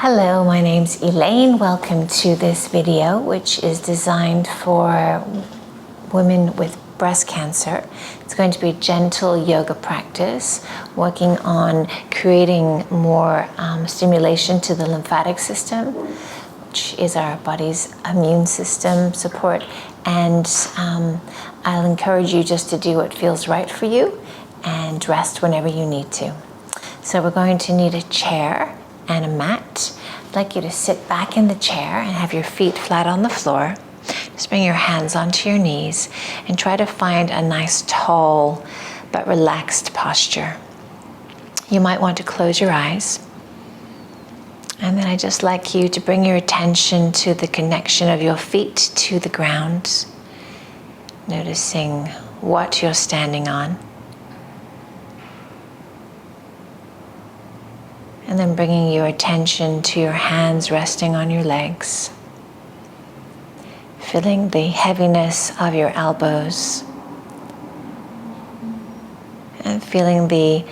Hello, my name's Elaine. Welcome to this video, which is designed for women with breast cancer. It's going to be a gentle yoga practice, working on creating more stimulation to the lymphatic system, which is our body's immune system support. And I'll encourage you just to do what feels right for you and rest whenever you need to. So we're going to need a chair and a mat. I'd like you to sit back in the chair and have your feet flat on the floor. Just bring your hands onto your knees and try to find a nice tall but relaxed posture. You might want to close your eyes. And then I'd just like you to bring your attention to the connection of your feet to the ground, noticing what you're standing on. And then bringing your attention to your hands resting on your legs. Feeling the heaviness of your elbows. And feeling the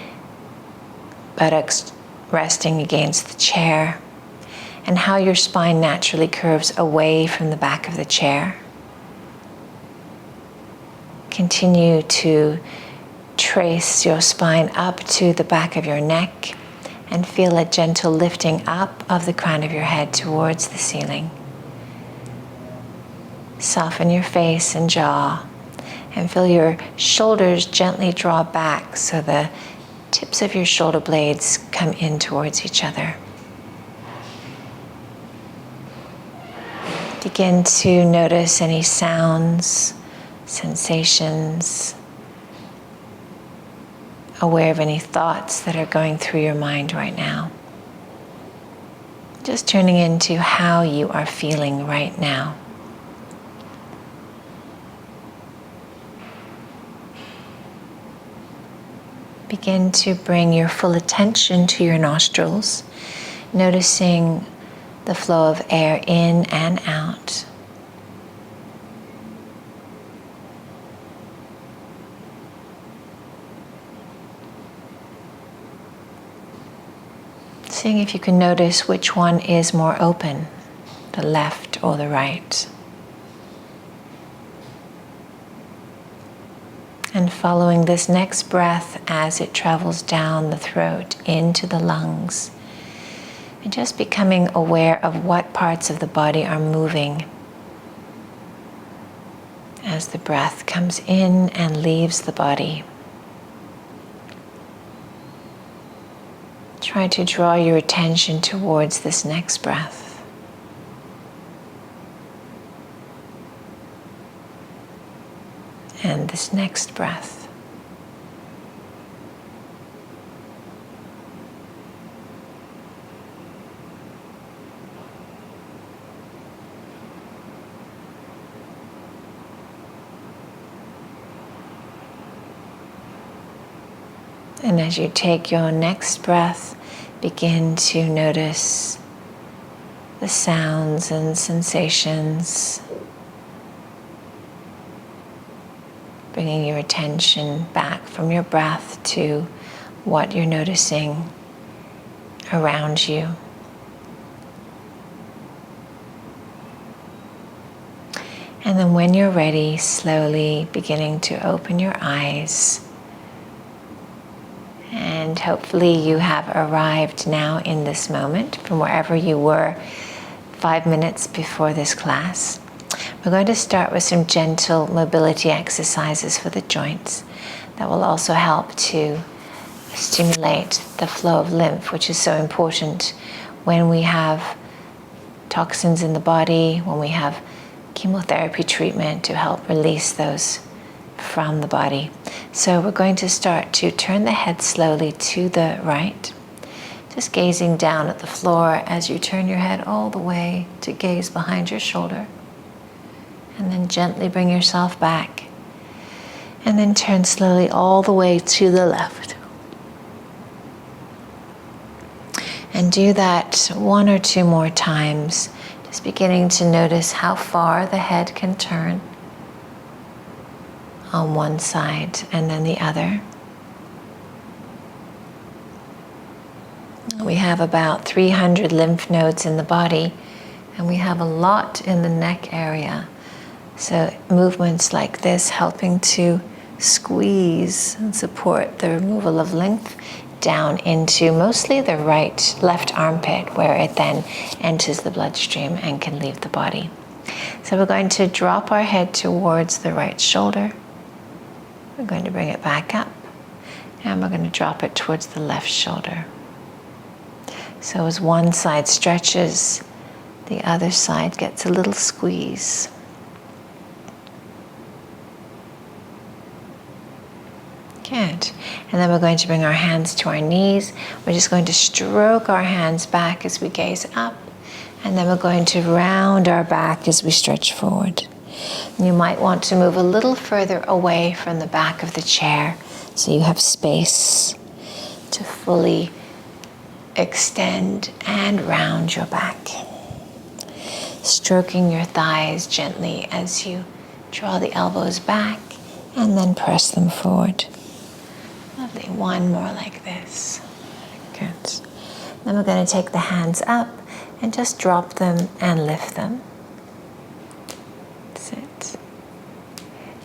buttocks resting against the chair. And how your spine naturally curves away from the back of the chair. Continue to trace your spine up to the back of your neck. And feel a gentle lifting up of the crown of your head towards the ceiling. Soften your face and jaw and feel your shoulders gently draw back so the tips of your shoulder blades come in towards each other. Begin to notice any sounds, sensations, aware of any thoughts that are going through your mind right now. Just tuning into how you are feeling right now. Begin to bring your full attention to your nostrils, noticing the flow of air in and out. Seeing if you can notice which one is more open, the left or the right. And following this next breath as it travels down the throat into the lungs. And just becoming aware of what parts of the body are moving as the breath comes in and leaves the body. Try to draw your attention towards this next breath. And this next breath. And as you take your next breath, begin to notice the sounds and sensations, bringing your attention back from your breath to what you're noticing around you. And then when you're ready, slowly beginning to open your eyes. And hopefully you have arrived now in this moment from wherever you were 5 minutes before this class. We're going to start with some gentle mobility exercises for the joints that will also help to stimulate the flow of lymph, which is so important when we have toxins in the body, when we have chemotherapy treatment to help release those from the body. So we're going to start to turn the head slowly to the right, just gazing down at the floor as you turn your head all the way to gaze behind your shoulder. And then gently bring yourself back. And then turn slowly all the way to the left. And do that 1 or 2 more times, just beginning to notice how far the head can turn on one side and then the other. We have about 300 lymph nodes in the body, and we have a lot in the neck area. So movements like this helping to squeeze and support the removal of lymph down into mostly the left armpit, where it then enters the bloodstream and can leave the body. So we're going to drop our head towards the right shoulder. We're going to bring it back up, and we're going to drop it towards the left shoulder. So as one side stretches, the other side gets a little squeeze. Good. And then we're going to bring our hands to our knees. We're just going to stroke our hands back as we gaze up. And then we're going to round our back as we stretch forward. And you might want to move a little further away from the back of the chair so you have space to fully extend and round your back. Stroking your thighs gently as you draw the elbows back and then press them forward. Lovely. One more like this. Good. Then we're going to take the hands up and just drop them and lift them. That's it.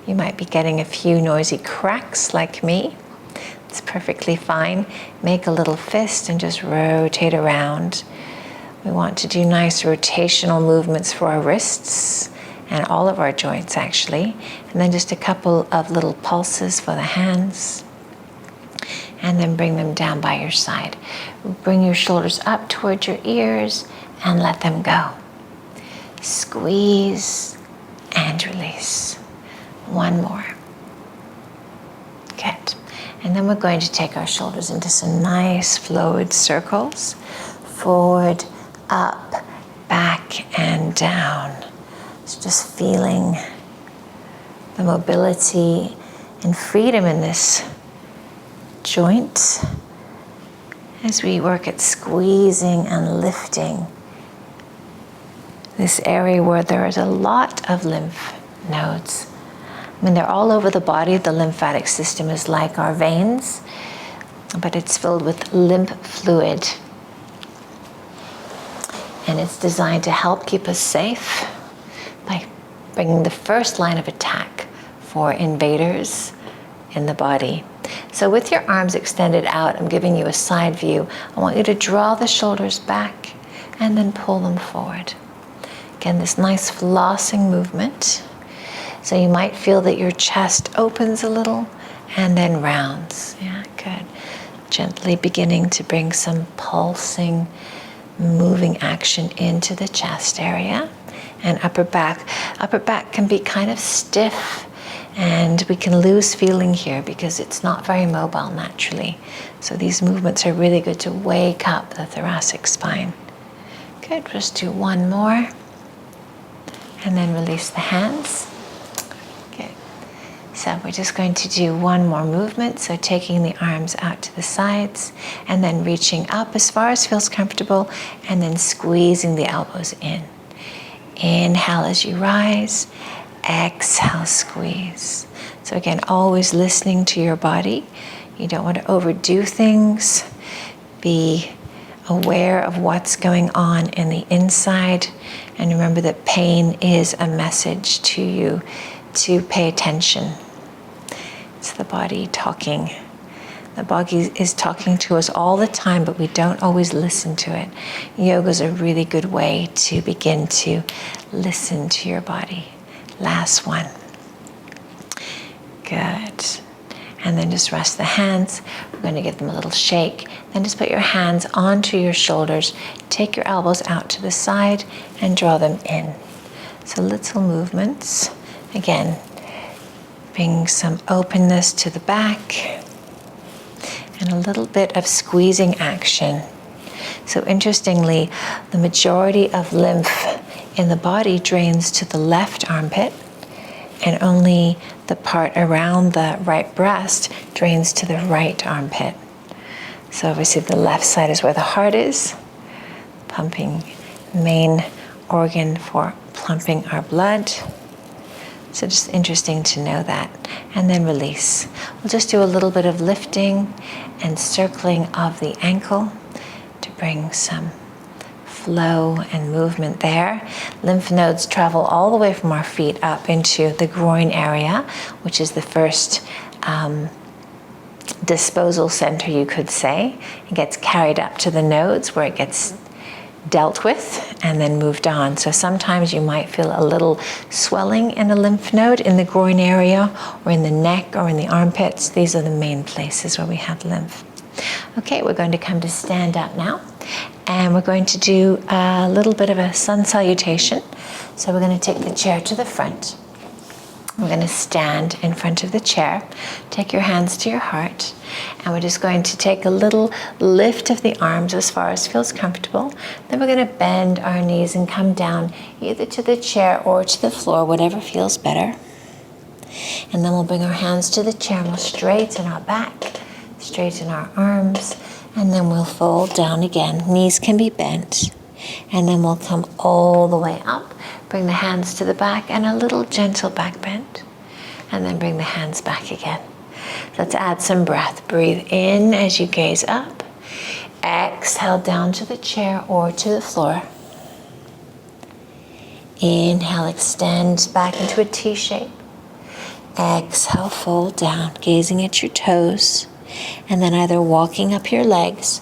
You might be getting a few noisy cracks like me. It's perfectly fine. Make a little fist and just rotate around. We want to do nice rotational movements for our wrists and all of our joints actually. And then just a couple of little pulses for the hands. And then bring them down by your side. Bring your shoulders up towards your ears and let them go. Squeeze and release. One more. Good. And then we're going to take our shoulders into some nice fluid circles. Forward, up, back, and down. So just feeling the mobility and freedom in this joint as we work at squeezing and lifting this area where there is a lot of lymph nodes. I mean, they're all over the body. The lymphatic system is like our veins, but it's filled with lymph fluid. And it's designed to help keep us safe by bringing the first line of attack for invaders in the body. So with your arms extended out, I'm giving you a side view. I want you to draw the shoulders back and then pull them forward. Again, this nice flossing movement. So you might feel that your chest opens a little and then rounds. Yeah, good. Gently beginning to bring some pulsing, moving action into the chest area and upper back. Upper back can be kind of stiff, and we can lose feeling here because it's not very mobile naturally. So these movements are really good to wake up the thoracic spine. Good, just do one more. And then release the hands. Good. So we're just going to do one more movement. So taking the arms out to the sides and then reaching up as far as feels comfortable and then squeezing the elbows in. Inhale as you rise. Exhale, squeeze. So again, always listening to your body. You don't want to overdo things. Be aware of what's going on in the inside. And remember that pain is a message to you to pay attention. It's the body talking. The body is talking to us all the time, but we don't always listen to it. Yoga is a really good way to begin to listen to your body. Last one. Good. And then just rest the hands. We're going to give them a little shake. Then just put your hands onto your shoulders. Take your elbows out to the side and draw them in. So little movements. Again, bring some openness to the back and a little bit of squeezing action. So interestingly, the majority of lymph in the body drains to the left armpit, and only the part around the right breast drains to the right armpit. So obviously the left side is where the heart is, pumping, main organ for pumping our blood. So just interesting to know that. And then release. We'll just do a little bit of lifting and circling of the ankle to bring some flow and movement there. Lymph nodes travel all the way from our feet up into the groin area, which is the first disposal center, you could say. It gets carried up to the nodes where it gets dealt with and then moved on. So sometimes you might feel a little swelling in a lymph node in the groin area or in the neck or in the armpits. These are the main places where we have lymph. Okay, we're going to come to stand up now, and we're going to do a little bit of a sun salutation. So we're going to take the chair to the front. We're going to stand in front of the chair, take your hands to your heart, and we're just going to take a little lift of the arms as far as feels comfortable. Then we're going to bend our knees and come down either to the chair or to the floor, whatever feels better. And then we'll bring our hands to the chair and we'll straighten our back, straighten our arms, and then we'll fold down again. Knees can be bent, and then we'll come all the way up. Bring the hands to the back and a little gentle back bend, and then bring the hands back again. Let's add some breath. Breathe in as you gaze up. Exhale down to the chair or to the floor. Inhale, extend back into a T shape. Exhale, fold down, gazing at your toes, and then either walking up your legs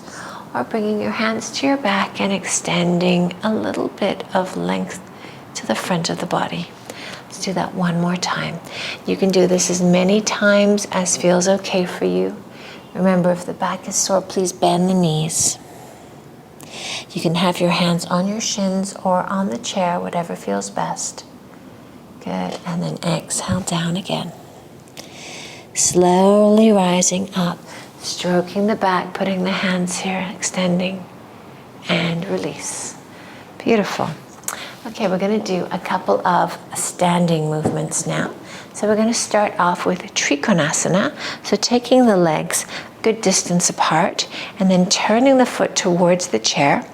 or bringing your hands to your back and extending a little bit of length to the front of the body. Let's do that one more time. You can do this as many times as feels okay for you. Remember, if the back is sore, please bend the knees. You can have your hands on your shins or on the chair, whatever feels best. Good, and then exhale down again. Slowly rising up, stroking the back, putting the hands here, extending, and release. Beautiful. Okay, we're going to do a couple of standing movements now. So we're going to start off with Trikonasana. So taking the legs a good distance apart and then turning the foot towards the chair,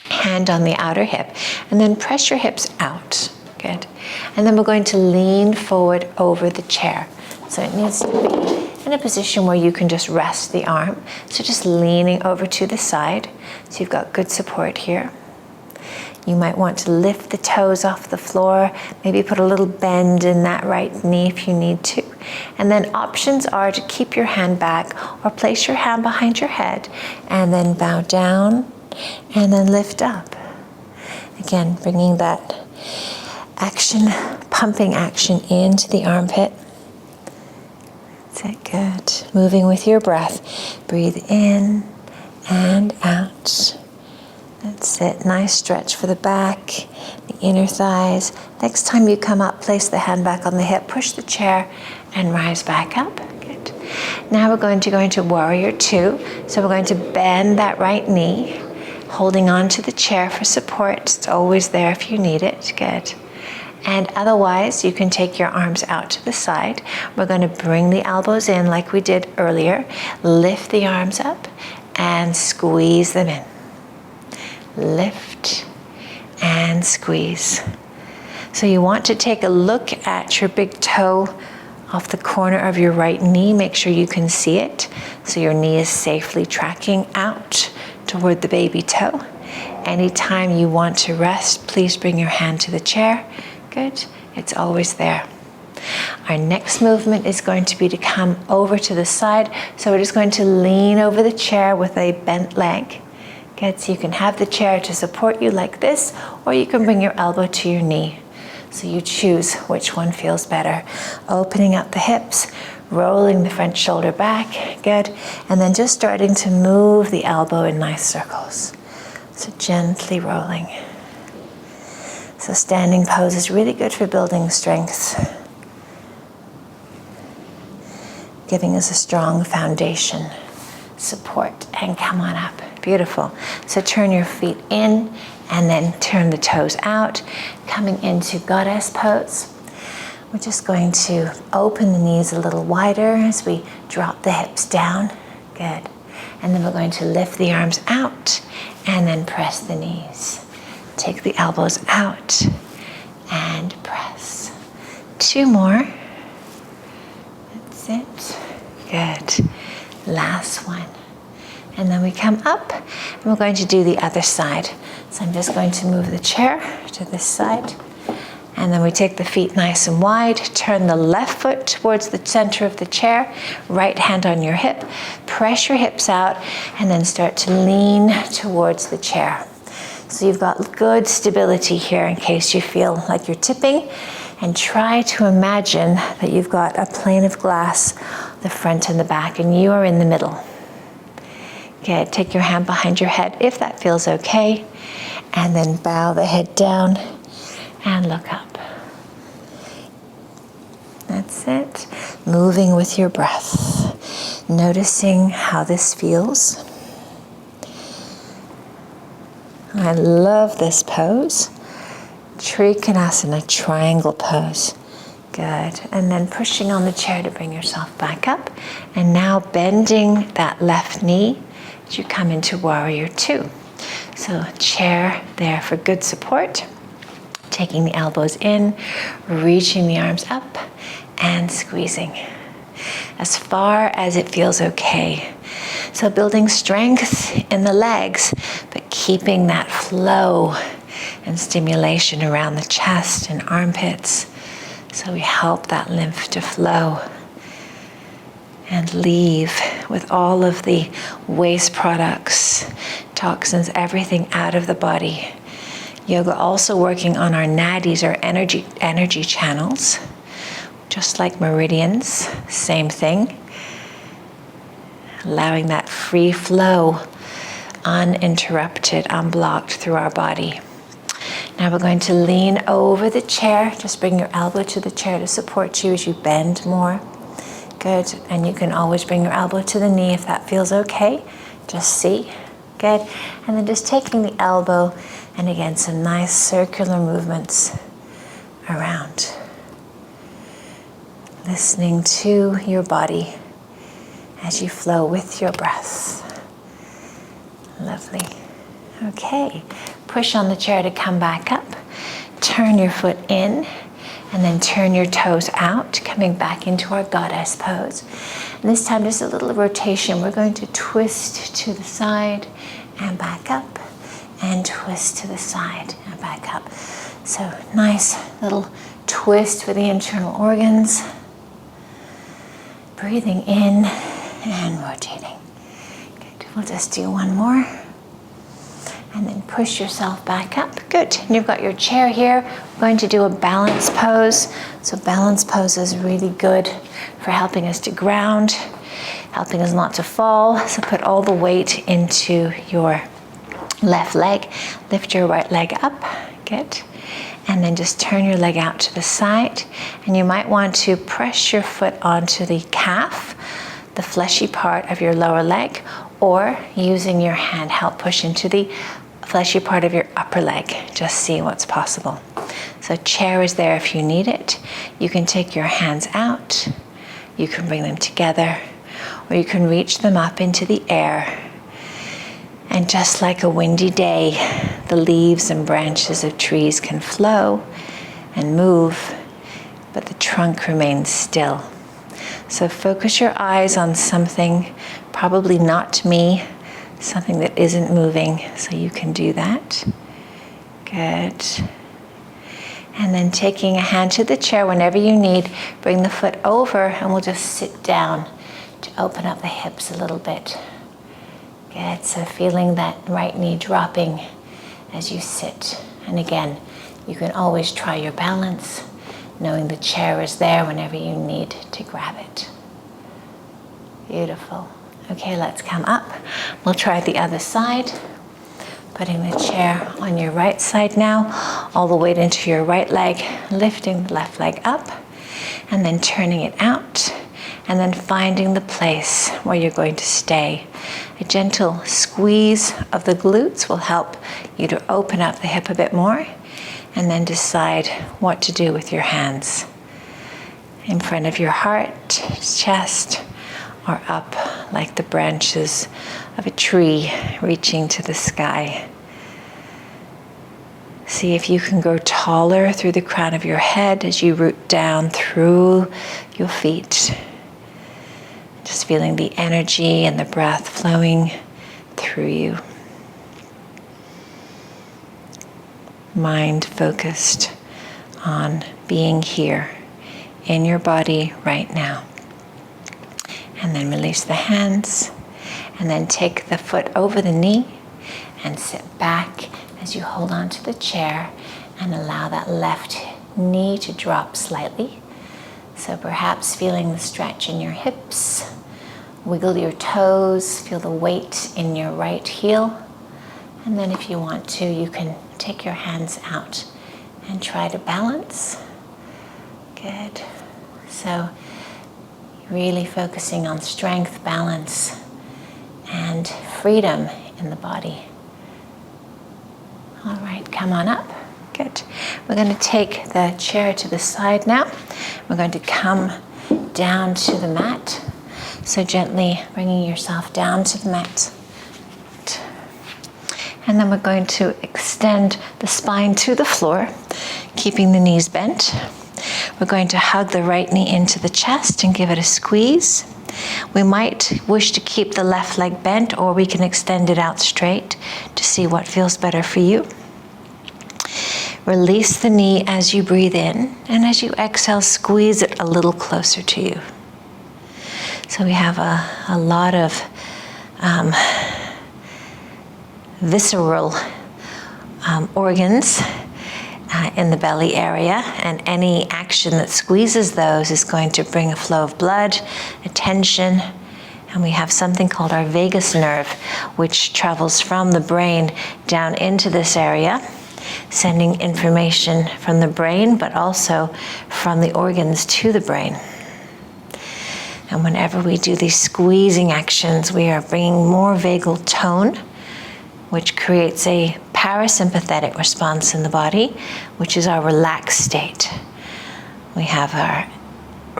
hand on the outer hip, and then press your hips out. Good. And then we're going to lean forward over the chair. So it needs to be in a position where you can just rest the arm. So just leaning over to the side. So you've got good support here. You might want to lift the toes off the floor, maybe put a little bend in that right knee if you need to. And then options are to keep your hand back or place your hand behind your head and then bow down and then lift up. Again, bringing that action, pumping action into the armpit. That's it, good. Moving with your breath. Breathe in and out. That's it. Nice stretch for the back, the inner thighs. Next time you come up, place the hand back on the hip, push the chair, and rise back up. Good. Now we're going to go into Warrior Two. So we're going to bend that right knee, holding on to the chair for support. It's always there if you need it. Good. And otherwise, you can take your arms out to the side. We're going to bring the elbows in like we did earlier. Lift the arms up and squeeze them in. Lift and squeeze. So you want to take a look at your big toe off the corner of your right knee. Make sure you can see it so your knee is safely tracking out toward the baby toe. Anytime you want to rest, please bring your hand to the chair. Good. It's always there. Our next movement is going to be to come over to the side. So we're just going to lean over the chair with a bent leg. Good, so you can have the chair to support you like this, or you can bring your elbow to your knee. So you choose which one feels better. Opening up the hips, rolling the front shoulder back, good. And then just starting to move the elbow in nice circles. So gently rolling. So standing pose is really good for building strength, giving us a strong foundation, support, and come on up. Beautiful. So turn your feet in and then turn the toes out, coming into Goddess pose. We're just going to open the knees a little wider as we drop the hips down. Good. And then we're going to lift the arms out and then press the knees. Take the elbows out and press. Two more. That's it. Good. Last one. And then we come up, and we're going to do the other side. So I'm just going to move the chair to this side. And then we take the feet nice and wide, turn the left foot towards the center of the chair, right hand on your hip, press your hips out, and then start to lean towards the chair. So you've got good stability here in case you feel like you're tipping, and try to imagine that you've got a plane of glass, the front and the back, and you are in the middle. Okay, take your hand behind your head if that feels okay, and then bow the head down and look up. That's it. Moving with your breath. Noticing how this feels. I love this pose. Trikonasana, triangle pose. Good. And then pushing on the chair to bring yourself back up. And now bending that left knee as you come into warrior two. So chair there for good support. Taking the elbows in, reaching the arms up, and squeezing as far as it feels okay. So building strength in the legs, but keeping that flow and stimulation around the chest and armpits. So we help that lymph to flow and leave with all of the waste products, toxins, everything out of the body. Yoga also working on our nadis, our energy channels, just like meridians, same thing. Allowing that free flow, uninterrupted, unblocked through our body. Now we're going to lean over the chair. Just bring your elbow to the chair to support you as you bend more. Good. And you can always bring your elbow to the knee if that feels okay. Just see. Good. And then just taking the elbow, and again, some nice circular movements around. Listening to your body as you flow with your breath. Lovely. Okay. Push on the chair to come back up. Turn your foot in, and then turn your toes out, coming back into our goddess pose. And this time, just a little rotation. We're going to twist to the side and back up, and twist to the side and back up. So nice little twist for the internal organs. Breathing in and rotating. Good. We'll just do one more. And then push yourself back up. Good. And you've got your chair here. We're going to do a balance pose. So balance pose is really good for helping us to ground, helping us not to fall. So put all the weight into your left leg. Lift your right leg up. Good. And then just turn your leg out to the side. And you might want to press your foot onto the calf, the fleshy part of your lower leg, or using your hand, help push into the fleshy part of your upper leg. Just see what's possible. So chair is there if you need it. You can take your hands out. You can bring them together, or you can reach them up into the air. And just like a windy day, the leaves and branches of trees can flow and move, but the trunk remains still. So focus your eyes on something, probably not me, something that isn't moving, so you can do that. Good. And then taking a hand to the chair whenever you need, bring the foot over, and we'll just sit down to open up the hips a little bit. Good, so feeling that right knee dropping as you sit. And again, you can always try your balance, knowing the chair is there whenever you need to grab it. Beautiful. Okay, let's come up. We'll try the other side. Putting the chair on your right side now, all the weight into your right leg, lifting the left leg up, and then turning it out, and then finding the place where you're going to stay. A gentle squeeze of the glutes will help you to open up the hip a bit more, and then decide what to do with your hands. In front of your heart, chest, or up like the branches of a tree reaching to the sky. See if you can grow taller through the crown of your head as you root down through your feet. Just feeling the energy and the breath flowing through you. Mind focused on being here in your body right now. And then release the hands, and then take the foot over the knee and sit back as you hold on to the chair and allow that left knee to drop slightly. So perhaps feeling the stretch in your hips. Wiggle your toes, feel the weight in your right heel. And then if you want to, you can take your hands out and try to balance. Good. So really focusing on strength, balance, and freedom in the body. All right, come on up. Good. We're going to take the chair to the side now. We're going to come down to the mat. So gently bringing yourself down to the mat. And then we're going to extend the spine to the floor, keeping the knees bent. We're going to hug the right knee into the chest and give it a squeeze. We might wish to keep the left leg bent, or we can extend it out straight to see what feels better for you. Release the knee as you breathe in, and as you exhale, squeeze it a little closer to you. So we have a lot of visceral organs in the belly area, and any action that squeezes those is going to bring a flow of blood, attention, and we have something called our vagus nerve, which travels from the brain down into this area, sending information from the brain, but also from the organs to the brain. And whenever we do these squeezing actions, we are bringing more vagal tone, which creates a parasympathetic response in the body, which is our relaxed state. We have our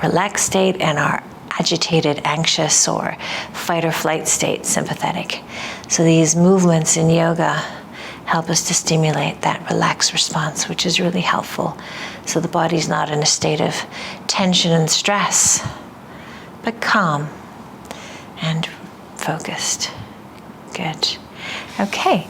relaxed state and our agitated, anxious, or fight or flight state, sympathetic. So these movements in yoga help us to stimulate that relaxed response, which is really helpful. So the body's not in a state of tension and stress, but calm and focused. Good. Okay,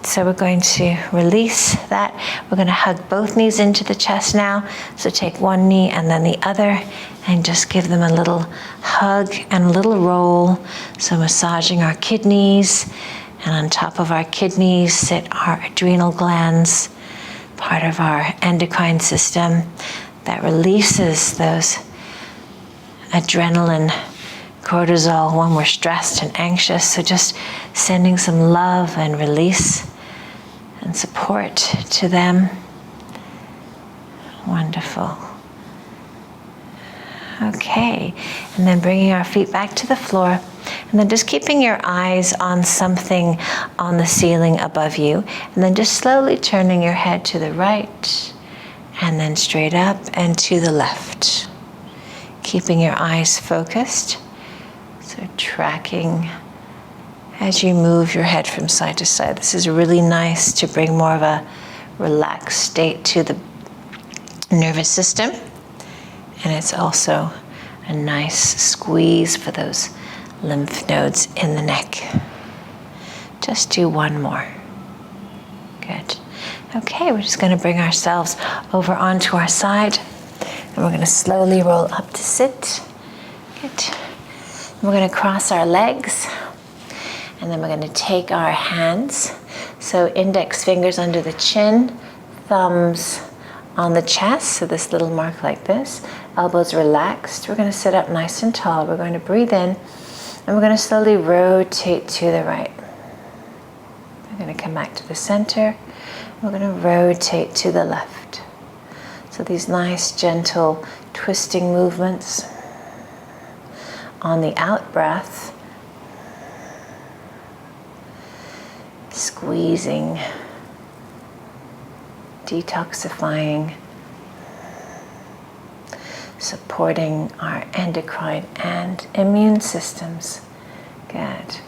so we're going to release that. We're going to hug both knees into the chest now. So take one knee and then the other, and just give them a little hug and a little roll. So massaging our kidneys, and on top of our kidneys sit our adrenal glands, part of our endocrine system that releases those adrenaline, cortisol when we're stressed and anxious. So just sending some love and release and support to them. Wonderful. Okay, and then bringing our feet back to the floor, and then just keeping your eyes on something on the ceiling above you, and then just slowly turning your head to the right, and then straight up and to the left. Keeping your eyes focused, so tracking as you move your head from side to side. This is really nice to bring more of a relaxed state to the nervous system, and it's also a nice squeeze for those lymph nodes in the neck. Just do one more. Good. Okay, we're just going to bring ourselves over onto our side, and we're going to slowly roll up to sit. Good. We're going to cross our legs, and then we're going to take our hands, so index fingers under the chin, thumbs on the chest, so this little mark like this, elbows relaxed. We're going to sit up nice and tall. We're going to breathe in, and we're going to slowly rotate to the right. We're going to come back to the center. We're going to rotate to the left. So these nice, gentle, twisting movements. On the out breath, squeezing, detoxifying, supporting our endocrine and immune systems. Good.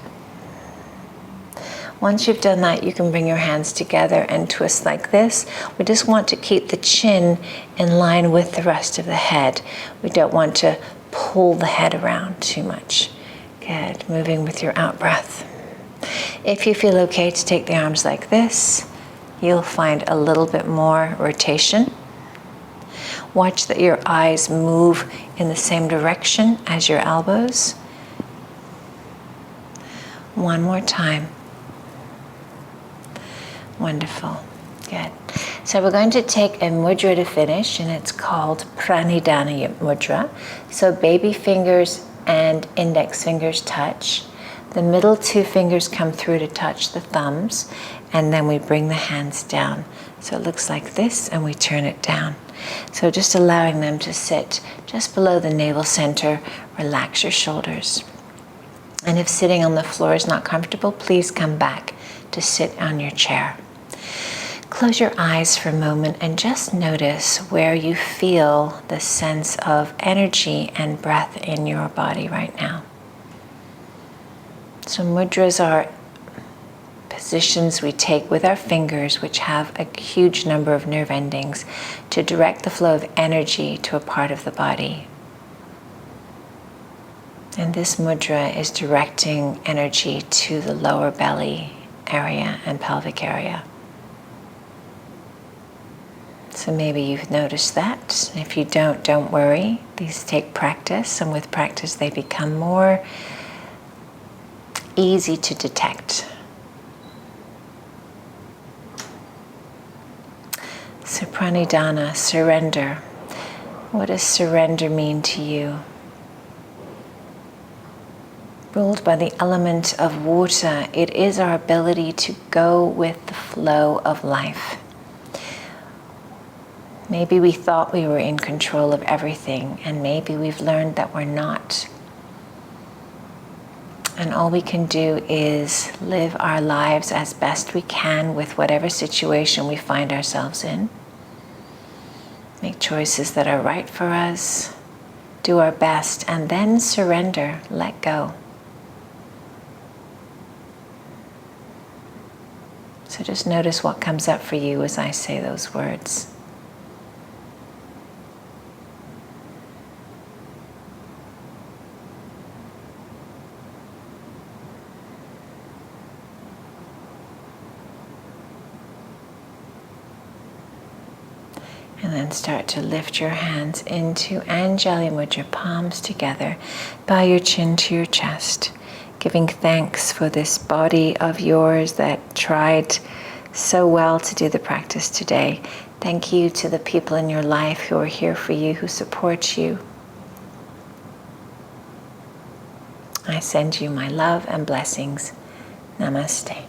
Once you've done that, you can bring your hands together and twist like this. We just want to keep the chin in line with the rest of the head. We don't want to pull the head around too much. Good. Moving with your out breath. If you feel okay to take the arms like this, you'll find a little bit more rotation. Watch that your eyes move in the same direction as your elbows. One more time. Wonderful. Good. So we're going to take a mudra to finish, and it's called Pranidhana mudra. So baby fingers and index fingers touch. The middle two fingers come through to touch the thumbs, and then we bring the hands down. So it looks like this, and we turn it down. So just allowing them to sit just below the navel center. Relax your shoulders. And if sitting on the floor is not comfortable, please come back to sit on your chair. Close your eyes for a moment and just notice where you feel the sense of energy and breath in your body right now. So mudras are positions we take with our fingers, which have a huge number of nerve endings, to direct the flow of energy to a part of the body. And this mudra is directing energy to the lower belly area and pelvic area. So maybe you've noticed that. If you don't worry. These take practice, and with practice they become more easy to detect. So pranidhana, surrender. What does surrender mean to you? Ruled by the element of water, it is our ability to go with the flow of life. Maybe we thought we were in control of everything, and maybe we've learned that we're not. And all we can do is live our lives as best we can with whatever situation we find ourselves in. Make choices that are right for us, do our best, and then surrender, let go. So just notice what comes up for you as I say those words. And then start to lift your hands into Anjali Mudra, palms together. Bow your chin to your chest, giving thanks for this body of yours that tried so well to do the practice today. Thank you to the people in your life who are here for you, who support you. I send you my love and blessings. Namaste.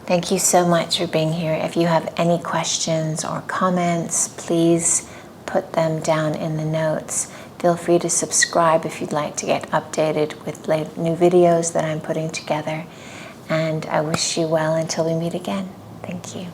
Thank you so much for being here. If you have any questions or comments, please put them down in the notes. Feel free to subscribe if you'd like to get updated with new videos that I'm putting together. And I wish you well until we meet again. Thank you.